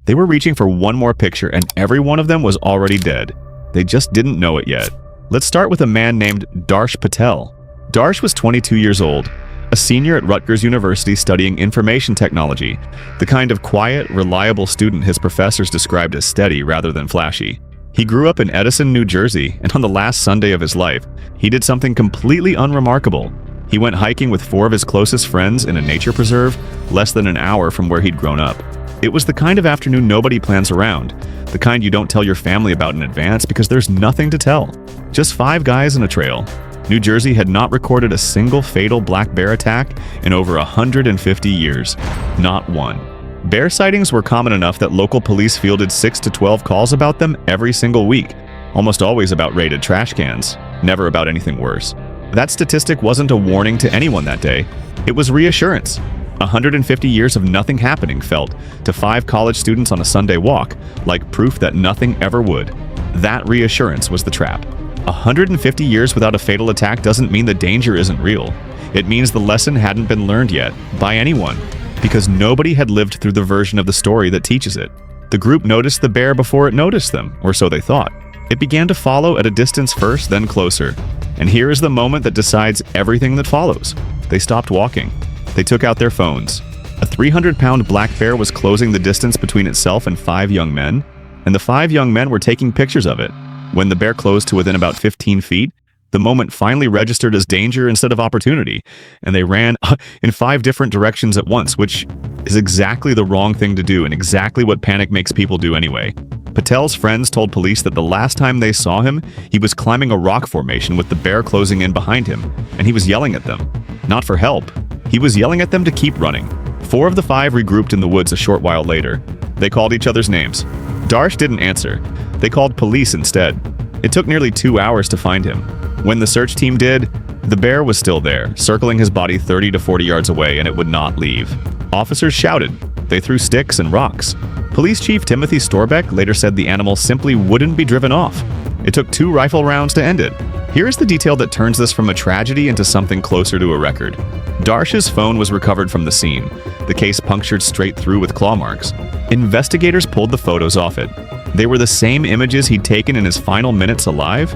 They were reaching for one more picture, and every one of them was already dead. They just didn't know it yet. Let's start with a man named Darsh Patel. Darsh was 22 years old, a senior at Rutgers University studying information technology, the kind of quiet, reliable student his professors described as steady rather than flashy. He grew up in Edison, New Jersey, and on the last Sunday of his life, he did something completely unremarkable. He went hiking with 4 of his closest friends in a nature preserve less than an hour from where he'd grown up. It was the kind of afternoon nobody plans around, the kind you don't tell your family about in advance because there's nothing to tell. Just 5 guys in a trail. New Jersey had not recorded a single fatal black bear attack in over 150 years. Not one. Bear sightings were common enough that local police fielded 6 to 12 calls about them every single week, almost always about raided trash cans, never about anything worse. That statistic wasn't a warning to anyone that day. It was reassurance. 150 years of nothing happening felt to 5 college students on a Sunday walk like proof that nothing ever would. That reassurance was the trap. 150 years without a fatal attack doesn't mean the danger isn't real. It means the lesson hadn't been learned yet, by anyone, because nobody had lived through the version of the story that teaches it. The group noticed the bear before it noticed them, or so they thought. It began to follow at a distance first, then closer. And here is the moment that decides everything that follows. They stopped walking. They took out their phones. A 300-pound black bear was closing the distance between itself and 5 young men, and the 5 young men were taking pictures of it. When the bear closed to within about 15 feet, the moment finally registered as danger instead of opportunity, and they ran in 5 different directions at once, which is exactly the wrong thing to do and exactly what panic makes people do anyway. Patel's friends told police that the last time they saw him, he was climbing a rock formation with the bear closing in behind him, and he was yelling at them. Not for help. He was yelling at them to keep running. 4 of the 5 regrouped in the woods a short while later. They called each other's names. Darsh didn't answer. They called police instead. It took nearly 2 hours to find him. When the search team did, the bear was still there, circling his body 30 to 40 yards away, and it would not leave. Officers shouted. They threw sticks and rocks. Police Chief Timothy Storbeck later said the animal simply wouldn't be driven off. It took 2 rifle rounds to end it. Here is the detail that turns this from a tragedy into something closer to a record. Darsh's phone was recovered from the scene, the case punctured straight through with claw marks. Investigators pulled the photos off it. They were the same images he'd taken in his final minutes alive.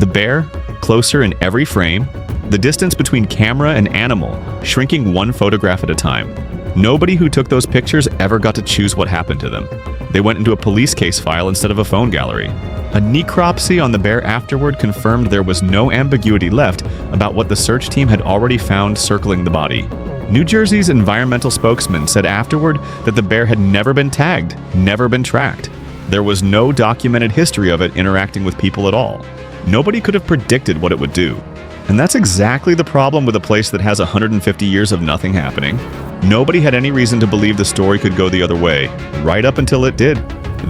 The bear, closer in every frame, the distance between camera and animal, shrinking 1 photograph at a time. Nobody who took those pictures ever got to choose what happened to them. They went into a police case file instead of a phone gallery. A necropsy on the bear afterward confirmed there was no ambiguity left about what the search team had already found circling the body. New Jersey's environmental spokesman said afterward that the bear had never been tagged, never been tracked. There was no documented history of it interacting with people at all. Nobody could have predicted what it would do. And that's exactly the problem with a place that has 150 years of nothing happening. Nobody had any reason to believe the story could go the other way, right up until it did.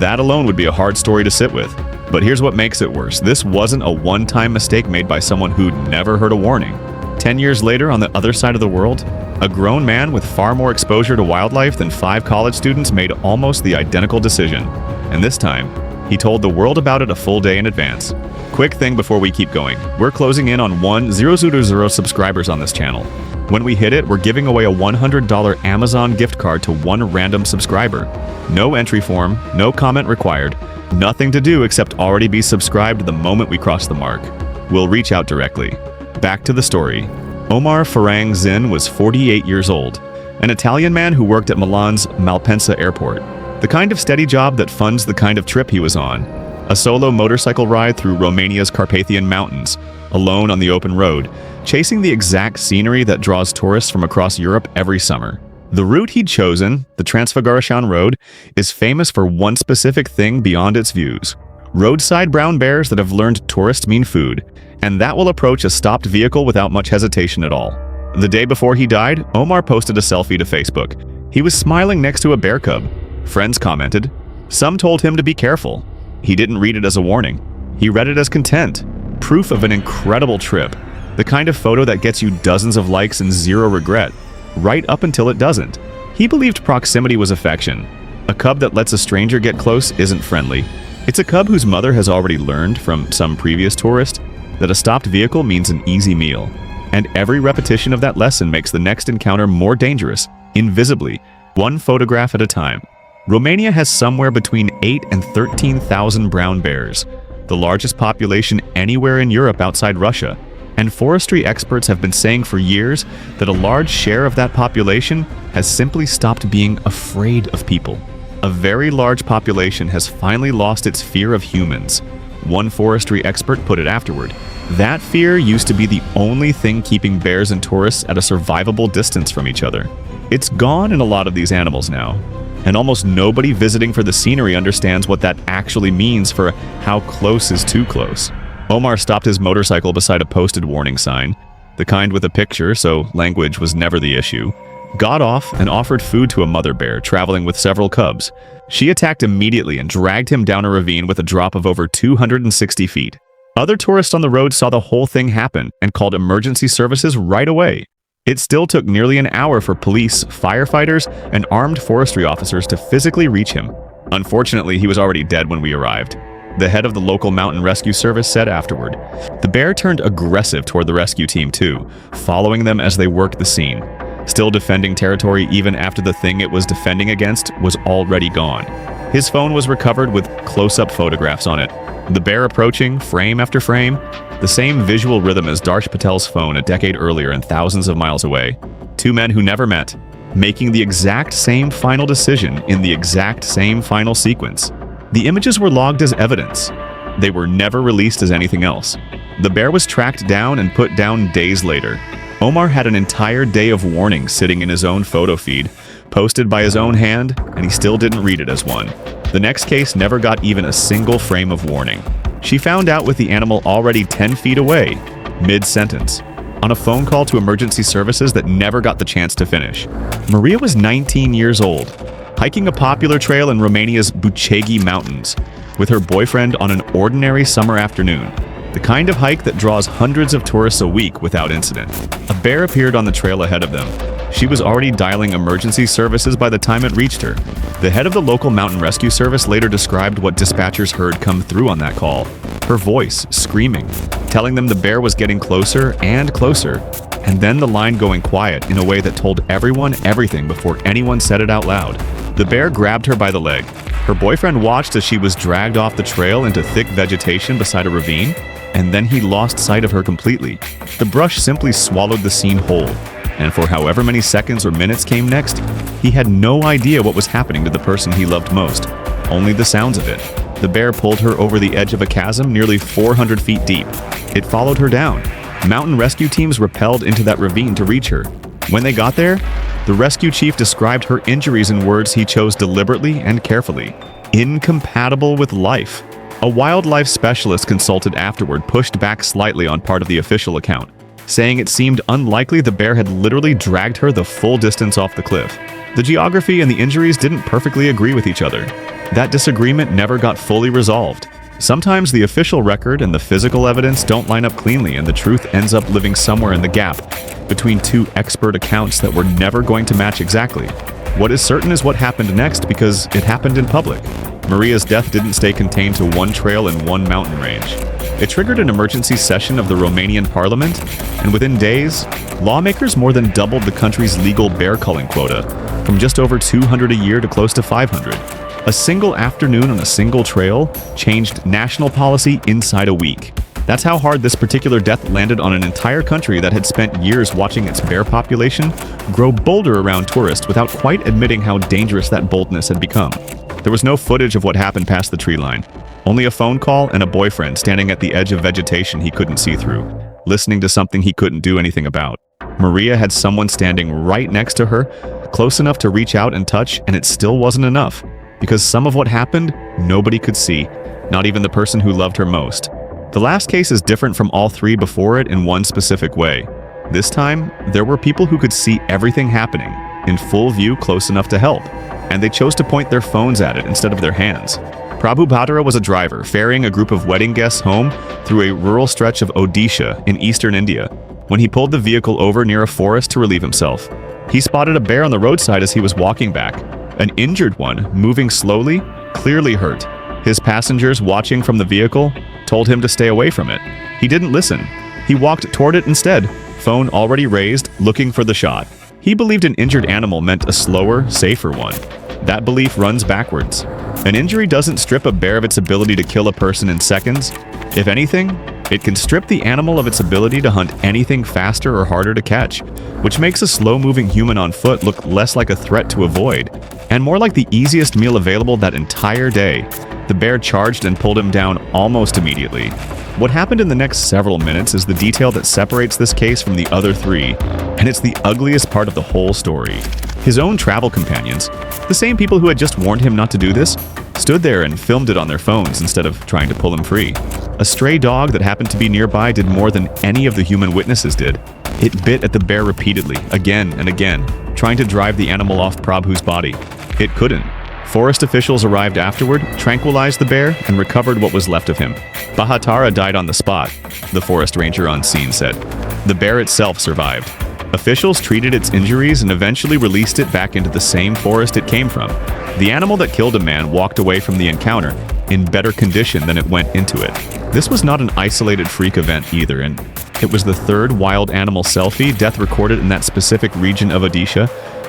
That alone would be a hard story to sit with. But here's what makes it worse. This wasn't a one-time mistake made by someone who'd never heard a warning. 10 years later, on the other side of the world, a grown man with far more exposure to wildlife than 5 college students made almost the identical decision. And this time, he told the world about it a full day in advance. Quick thing before we keep going. We're closing in on 1,000 subscribers on this channel. When we hit it, we're giving away a $100 Amazon gift card to 1 random subscriber. No entry form, no comment required, nothing to do except already be subscribed the moment we cross the mark. We'll reach out directly. Back to the story. Omar Farang Zin was 48 years old, an Italian man who worked at Milan's Malpensa airport. The kind of steady job that funds the kind of trip he was on. A solo motorcycle ride through Romania's Carpathian Mountains, alone on the open road, chasing the exact scenery that draws tourists from across Europe every summer. The route he'd chosen, the Transfăgărășan Road, is famous for one specific thing beyond its views. Roadside brown bears that have learned tourists mean food, and that will approach a stopped vehicle without much hesitation at all. The day before he died, Omar posted a selfie to Facebook. He was smiling next to a bear cub. Friends commented. Some told him to be careful. He didn't read it as a warning. He read it as content. Proof of an incredible trip. The kind of photo that gets you dozens of likes and 0 regret. Right up until it doesn't. He believed proximity was affection. A cub that lets a stranger get close isn't friendly. It's a cub whose mother has already learned from some previous tourist that a stopped vehicle means an easy meal. And every repetition of that lesson makes the next encounter more dangerous, invisibly, 1 photograph at a time. Romania has somewhere between 8 and 13,000 brown bears, the largest population anywhere in Europe outside Russia, and forestry experts have been saying for years that a large share of that population has simply stopped being afraid of people. A very large population has finally lost its fear of humans. One forestry expert put it afterward. That fear used to be the only thing keeping bears and tourists at a survivable distance from each other. It's gone in a lot of these animals now, and almost nobody visiting for the scenery understands what that actually means for how close is too close. Omar stopped his motorcycle beside a posted warning sign, the kind with a picture, so language was never the issue, got off and offered food to a mother bear traveling with several cubs. She attacked immediately and dragged him down a ravine with a drop of over 260 feet. Other tourists on the road saw the whole thing happen and called emergency services right away. It still took nearly an hour for police, firefighters, and armed forestry officers to physically reach him. Unfortunately, he was already dead when we arrived. The head of the local mountain rescue service said afterward. The bear turned aggressive toward the rescue team too, following them as they worked the scene. Still defending territory even after the thing it was defending against was already gone. His phone was recovered with close-up photographs on it. The bear approaching, frame after frame, the same visual rhythm as Darsh Patel's phone a decade earlier and thousands of miles away. Two men who never met, making the exact same final decision in the exact same final sequence. The images were logged as evidence. They were never released as anything else. The bear was tracked down and put down days later. Omar had an entire day of warnings sitting in his own photo feed, posted by his own hand, and he still didn't read it as one. The next case never got even a single frame of warning. She found out with the animal already 10 feet away, mid-sentence, on a phone call to emergency services that never got the chance to finish. Maria was 19 years old, hiking a popular trail in Romania's Bucegi Mountains with her boyfriend on an ordinary summer afternoon, the kind of hike that draws hundreds of tourists a week without incident. A bear appeared on the trail ahead of them. She was already dialing emergency services by the time it reached her. The head of the local mountain rescue service later described what dispatchers heard come through on that call. Her voice screaming, telling them the bear was getting closer and closer, and then the line going quiet in a way that told everyone everything before anyone said it out loud. The bear grabbed her by the leg. Her boyfriend watched as she was dragged off the trail into thick vegetation beside a ravine, and then he lost sight of her completely. The brush simply swallowed the scene whole, and for however many seconds or minutes came next, he had no idea what was happening to the person he loved most, only the sounds of it. The bear pulled her over the edge of a chasm nearly 400 feet deep. It followed her down. Mountain rescue teams rappelled into that ravine to reach her. When they got there, the rescue chief described her injuries in words he chose deliberately and carefully. Incompatible with life. A wildlife specialist consulted afterward pushed back slightly on part of the official account, saying it seemed unlikely the bear had literally dragged her the full distance off the cliff. The geography and the injuries didn't perfectly agree with each other. That disagreement never got fully resolved. Sometimes the official record and the physical evidence don't line up cleanly, and the truth ends up living somewhere in the gap between two expert accounts that were never going to match exactly. What is certain is what happened next, because it happened in public. Maria's death didn't stay contained to one trail and one mountain range. It triggered an emergency session of the Romanian parliament, and within days, lawmakers more than doubled the country's legal bear culling quota, from just over 200 a year to close to 500. A single afternoon on a single trail changed national policy inside a week. That's how hard this particular death landed on an entire country that had spent years watching its bear population grow bolder around tourists without quite admitting how dangerous that boldness had become. There was no footage of what happened past the tree line. Only a phone call and a boyfriend standing at the edge of vegetation he couldn't see through, listening to something he couldn't do anything about. Maria had someone standing right next to her, close enough to reach out and touch, and it still wasn't enough. Because some of what happened, nobody could see, not even the person who loved her most. The last case is different from all three before it in one specific way. This time, there were people who could see everything happening, in full view close enough to help, and they chose to point their phones at it instead of their hands. Prabhu Bhadra was a driver ferrying a group of wedding guests home through a rural stretch of Odisha in eastern India when he pulled the vehicle over near a forest to relieve himself. He spotted a bear on the roadside as he was walking back. An injured one, moving slowly, clearly hurt. His passengers watching from the vehicle told him to stay away from it. He didn't listen. He walked toward it instead, phone already raised, looking for the shot. He believed an injured animal meant a slower, safer one. that belief runs backwards. An injury doesn't strip a bear of its ability to kill a person in seconds. If anything, it can strip the animal of its ability to hunt anything faster or harder to catch, which makes a slow-moving human on foot look less like a threat to avoid, and more like the easiest meal available that entire day. The bear charged and pulled him down almost immediately. What happened in the next several minutes is the detail that separates this case from the other three, and it's the ugliest part of the whole story. His own travel companions, the same people who had just warned him not to do this, stood there and filmed it on their phones instead of trying to pull him free. A stray dog that happened to be nearby did more than any of the human witnesses did. It bit at the bear repeatedly, again and again, trying to drive the animal off Prabhu's body. It couldn't. Forest officials arrived afterward, tranquilized the bear, and recovered what was left of him. Bahatara died on the spot, the forest ranger on scene said. The bear itself survived. Officials treated its injuries and eventually released it back into the same forest it came from. The animal that killed a man walked away from the encounter in better condition than it went into it. This was not an isolated freak event either, and it was the third wild animal selfie death recorded in that specific region of Odisha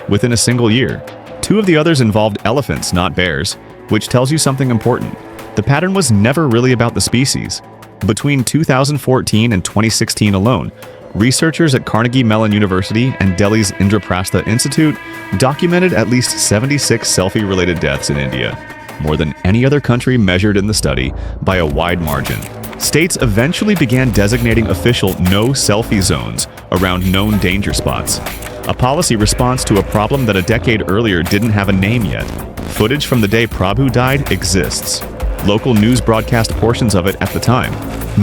within a single year. Two of the others involved elephants, not bears, which tells you something important. The pattern was never really about the species. Between 2014 and 2016 alone, researchers at Carnegie Mellon University and Delhi's Indraprastha Institute documented at least 76 selfie-related deaths in India, more than any other country measured in the study by a wide margin. States eventually began designating official no-selfie zones around known danger spots, a policy response to a problem that a decade earlier didn't have a name yet. Footage from the day Prabhu died exists. Local news broadcast portions of it at the time.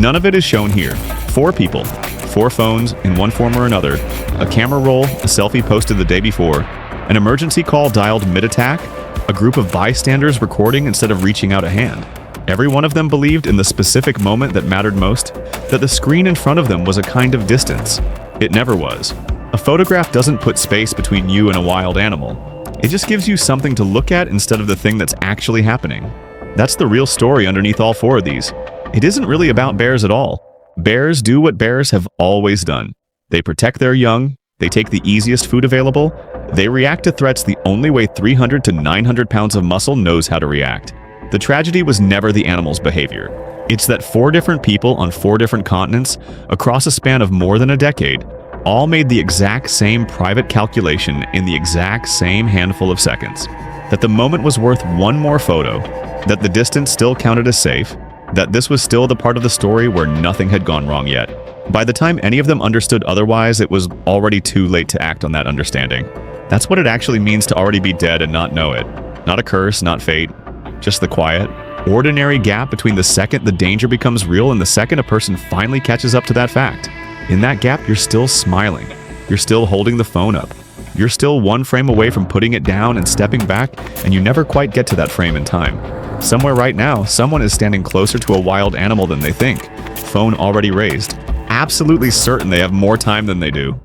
None of it is shown here. 4 people, 4 phones in one form or another, a camera roll, a selfie posted the day before, an emergency call dialed mid-attack, a group of bystanders recording instead of reaching out a hand. Every one of them believed in the specific moment that mattered most, that the screen in front of them was a kind of distance. It never was. A photograph doesn't put space between you and a wild animal. It just gives you something to look at instead of the thing that's actually happening. That's the real story underneath all 4 of these. It isn't really about bears at all. Bears do what bears have always done. They protect their young, they take the easiest food available, they react to threats the only way 300 to 900 pounds of muscle knows how to react. The tragedy was never the animal's behavior. It's that 4 different people on 4 different continents, across a span of more than a decade, all made the exact same private calculation in the exact same handful of seconds. That the moment was worth one more photo, that the distance still counted as safe, that this was still the part of the story where nothing had gone wrong yet. By the time any of them understood otherwise, it was already too late to act on that understanding. That's what it actually means to already be dead and not know it. Not a curse, not fate, just the quiet, ordinary gap between the second the danger becomes real and the second a person finally catches up to that fact. In that gap, you're still smiling. You're still holding the phone up. You're still one frame away from putting it down and stepping back, and you never quite get to that frame in time. Somewhere right now, someone is standing closer to a wild animal than they think. Phone already raised. Absolutely certain they have more time than they do.